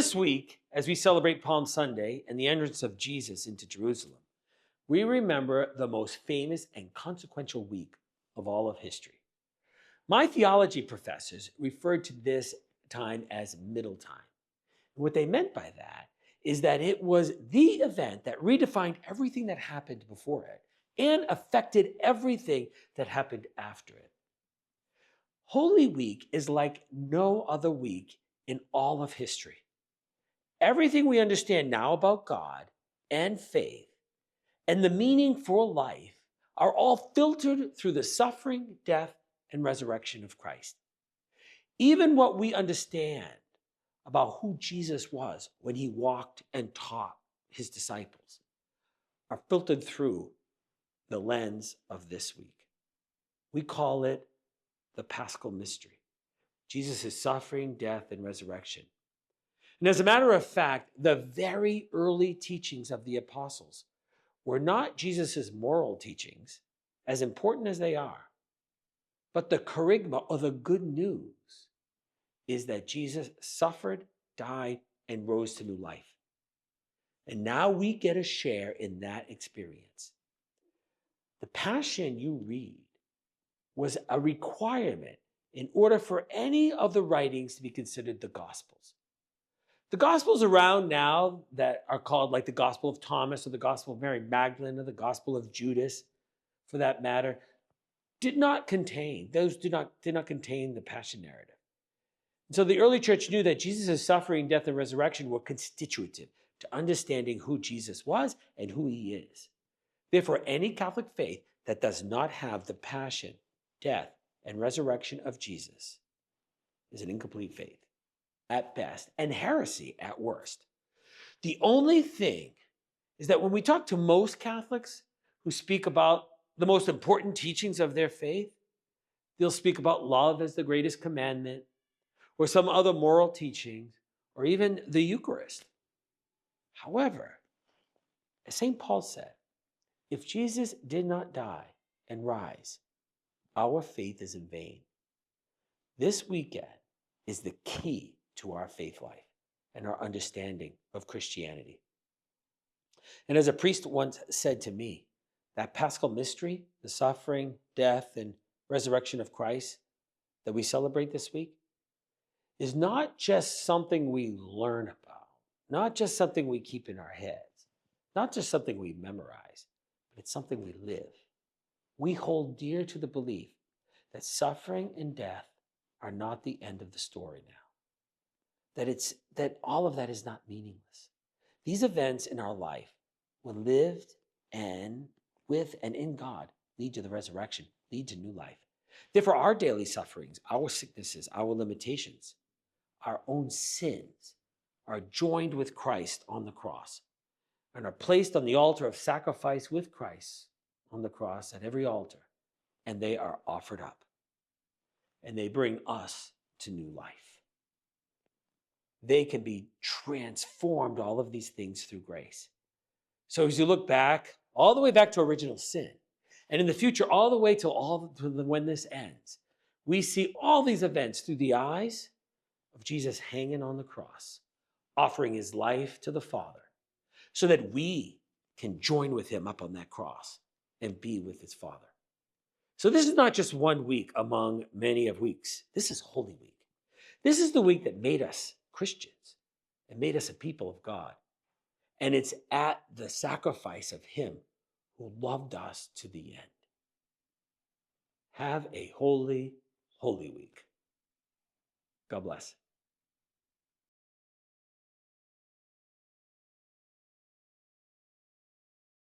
This week, as we celebrate Palm Sunday and the entrance of Jesus into Jerusalem, we remember the most famous and consequential week of all of history. My theology professors referred to this time as middle time. And what they meant by that is that it was the event that redefined everything that happened before it and affected everything that happened after it. Holy Week is like no other week in all of history. Everything we understand now about God and faith and the meaning for life are all filtered through the suffering, death, and resurrection of Christ. Even what we understand about who Jesus was when he walked and taught his disciples are filtered through the lens of this week. We call it the Paschal Mystery, Jesus' suffering, death, and resurrection. And as a matter of fact, the very early teachings of the apostles were not Jesus' moral teachings, as important as they are, but the kerygma, or the good news, is that Jesus suffered, died, and rose to new life. And now we get a share in that experience. The Passion you read was a requirement in order for any of the writings to be considered the Gospels. The Gospels around now that are called like the Gospel of Thomas or the Gospel of Mary Magdalene or the Gospel of Judas, for that matter, did not contain the Passion narrative. And so the early church knew that Jesus' suffering, death, and resurrection were constitutive to understanding who Jesus was and who he is. Therefore, any Catholic faith that does not have the passion, death, and resurrection of Jesus is an incomplete faith at best, and heresy at worst. The only thing is that when we talk to most Catholics who speak about the most important teachings of their faith, they'll speak about love as the greatest commandment, or some other moral teachings, or even the Eucharist. However, as St. Paul said, if Jesus did not die and rise, our faith is in vain. This weekend is the key to our faith life and our understanding of Christianity. And as a priest once said to me, that Paschal mystery, the suffering, death, and resurrection of Christ that we celebrate this week, is not just something we learn about, not just something we keep in our heads, not just something we memorize, but it's something we live. We hold dear to the belief that suffering and death are not the end of the story now. That all of that is not meaningless. These events in our life, when lived and with and in God, lead to the resurrection, lead to new life. Therefore, our daily sufferings, our sicknesses, our limitations, our own sins are joined with Christ on the cross and are placed on the altar of sacrifice with Christ on the cross at every altar, and they are offered up, and they bring us to new life. They can be transformed, all of these things, through grace. So as you look back, all the way back to original sin, and in the future, all the way to when this ends, we see all these events through the eyes of Jesus hanging on the cross, offering his life to the Father, so that we can join with him up on that cross and be with his Father. So this is not just one week among many of weeks. This is Holy Week. This is the week that made us Christians and made us a people of God. And it's at the sacrifice of him who loved us to the end. Have a holy, holy week. God bless.